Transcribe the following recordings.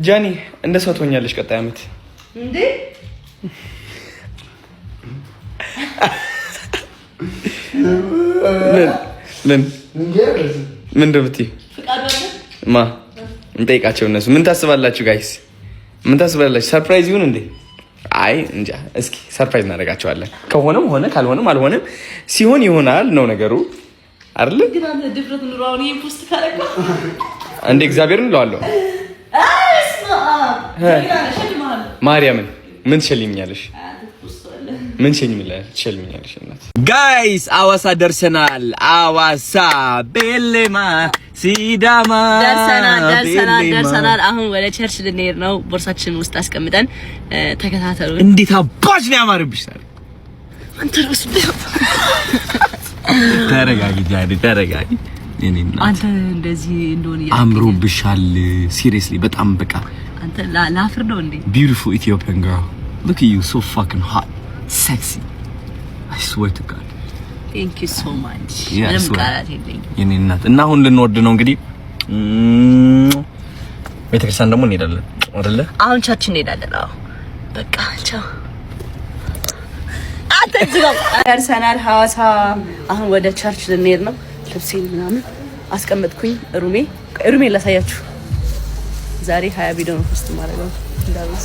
ጃኒ እንደ ሰው ትሆኛለሽ ቀጣይ አመት እንዴ? ምን እንደምትይ ማ እንጠይቃቸው። እነሱ ምን ታስባላችሁ ጋይስ? ምን ታስባላችሁ? ሰርፕራይዝ ይሁን እንዴ? አይ እንጃ። እስኪ ሰርፕራይዝ እናደርጋቸዋለን። ከሆነም ሆነ ካልሆነም አልሆነም፣ ሲሆን ይሆናል ነው ነገሩ አይደል? ግን አንተ ድፍረት ኑሯው ነው ፖስት ካረጋ እንደ እግዚአብሔርን እለዋለሁ። ማርያምን ምን ትሸልሚኛለሽ? ምን ትሸልሚኛለሽ? እናት ጋይስ አዋሳ ደርሰናል። አዋሳ ቤሌማ ሲዳማ ደርሰናል። አሁን ወደ ቸርች ልንሄድ ነው። ቦርሳችን ውስጥ አስቀምጠን ተከታተሉ። እንዴት አባሽ ነው ያማርብሽ ታዲያ? አንተ ራስ ተረጋጊ ጃኒ ተረጋጊ። አንተ እንደዚህ እንደሆነ አምሮብሻል። ሲሪየስሊ በጣም በቃ አንተ ላፍር ነው እንዴ? Beautiful Ethiopian girl. Look at you, so fucking hot, sexy. I swear to God. Thank you so much. ምንም ቃላት የለኝም የኔ እናት። እና አሁን ልንወርድ ነው እንግዲህ ቤተክርስቲያን ደግሞ እንሄዳለን አይደለ? አሁን ቸርች እንሄዳለን። አዎ በቃ ቻው። አትዝጋው። ደርሰናል ሐዋሳ። አሁን ወደ ቸርች ልንሄድ ነው። ልብሴን ምናምን አስቀመጥኩኝ ሩሜ ላሳያችሁ። ዛሬ 20 ቪዲዮ ነው ፖስት ማድረግ እንዳልኩት።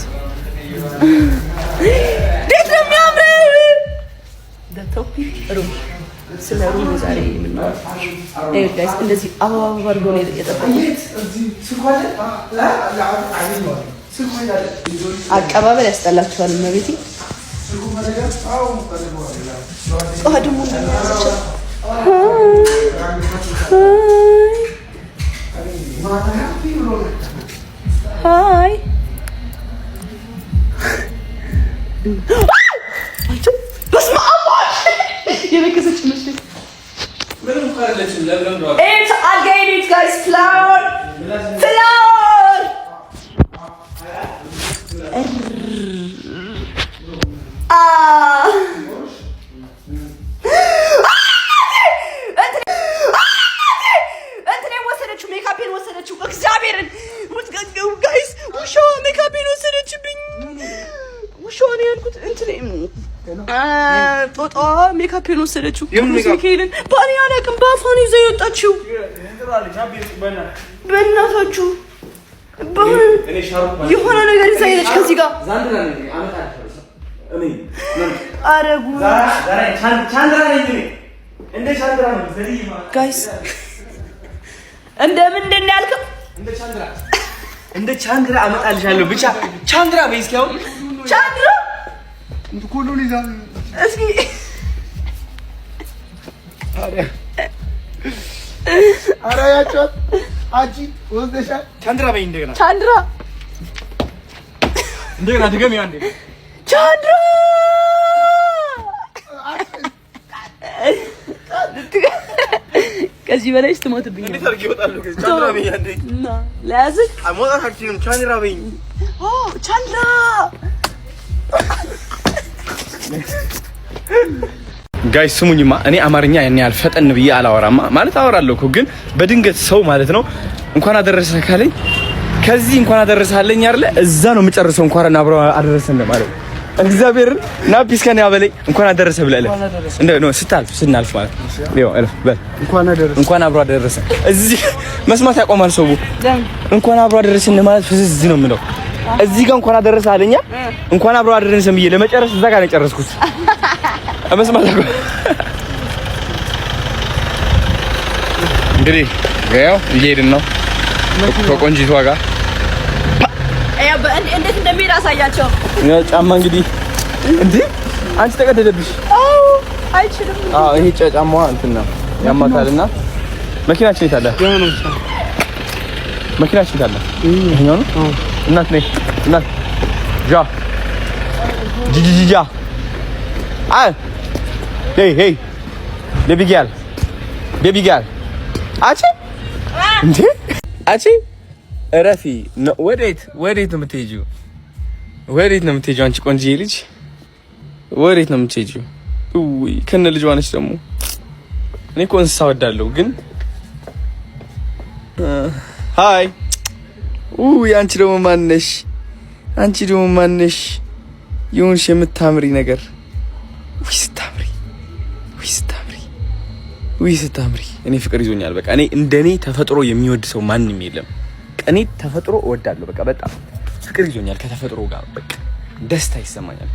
እንዴት ነው የሚያምረው! ሩም ስለ ሩም ዛሬ የምናወራው ጋይስ። እንደዚህ አበባ አድርጎ ነው የጠበቁት። አቀባበል ያስጠላችኋል። መቤቴ ደግሞ Hi. በስመ አብ የነከሰች መስሎኝ። It's again it guys flower. ሜካፔን ወሰደችው። እግዚአብሔርን ጋይስ ውሻዋ ሜካፔን ወሰደችብኝ። ውሻዋ ነው ያልኩት። ጦጣዋ ሜካፔን ወሰደችው። ሚካኤልን ባኔ አላውቅም። በአፏን ይዘው የወጣችው በእናታችሁ የሆነ ነገር ይዛ ሄደች ከዚህ ጋር። ኧረ ጉድ ጋይስ እንደምንድን ነው ያልከው? እንደ ቻንድራ አመጣልሻለሁ። ብቻ ቻንድራ በይ እስኪ። አሁን ቻንድራ እስኪ ኧረ ያጫት አጂ ወስደሻል። ቻንድራ በይ እንደገና ድገሚ አንዴ። ቻንድራ ከዚህ በላይ ስትሞትብኝ እንዴት አድርጌ እወጣለሁ? ቻንድራ በይ አንዴ እና ለያዝክ አሞታካችሁን ቻንድራ በይ። ቻንድራ ጋይስ ስሙኝማ፣ እኔ አማርኛ ያን ያህል ፈጠን ብዬ አላወራማ። ማለት አወራለሁ እኮ ግን በድንገት ሰው ማለት ነው እንኳን አደረሰህ ካለኝ ከዚህ እንኳን አደረሰህ አለኝ አይደለ? እዛ ነው የምጨርሰው። እንኳን አብረው አደረሰን ማለት ነው። እግዚአብሔር ናፒስ ከኔ አበለኝ እንኳን አደረሰ ብለህ ነው ስናልፍ ማለት ነው። ይኸው እልፍ በል እንኳን አብሮ አደረሰ። እዚህ መስማት ያቆማል ሰው። እንኳን አብሮ አደረሰን ማለት ፍዝዝ ነው የምለው። እዚህ ጋር እንኳን አደረሰ አለኛ እንኳን አብሮ አደረሰን ብዬ ለመጨረስ እዛ ጋር ነው የጨረስኩት። መስማት ያቆማል። እንግዲህ ያው እየሄድን ነው ከቆንጂቷ ጋር። እንዴት እንደሚሄድ አሳያቸው። ጫማ እንግዲህ እንዴ አንቺ ተቀደደብሽ። አይችልም። ይሄ ጫማዋ እንትን ነው ያማታልና መኪናችን የት አለ? መኪናችን የት አለ? ይሄኛው ነው። እናት ነኝ እናት ጃ ጂጂጂጃ ሄይ ቤቢ ጋል አቺ እንዴ አቺ እረፊ። ወዴት ነው የምትሄጂው? አንቺ ቆንጆዬ ልጅ ወዴት ነው የምትሄጂው? ውይ ከነ ልጇ ነች ደግሞ። እኔ እኮ እንስሳ ወዳለሁ ግን ሃይ አንቺ ደግሞ ማነሽ? አንቺ ደግሞ ማነሽ? የሆንሽ የምታምሪ ነገር ስታምሪ እኔ ፍቅር ይዞኛል። በቃ እኔ እንደኔ ተፈጥሮ የሚወድ ሰው ማንም የለም። እኔ ተፈጥሮ እወዳለሁ። በቃ በጣም ፍቅር ይዞኛል ከተፈጥሮ ጋር በቃ ደስታ ይሰማኛል።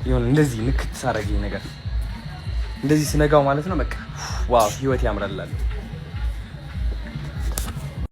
ይሁን እንደዚህ ንክት ሳረገኝ ነገር እንደዚህ ስነጋው ማለት ነው። በቃ ዋው ህይወት ያምራል።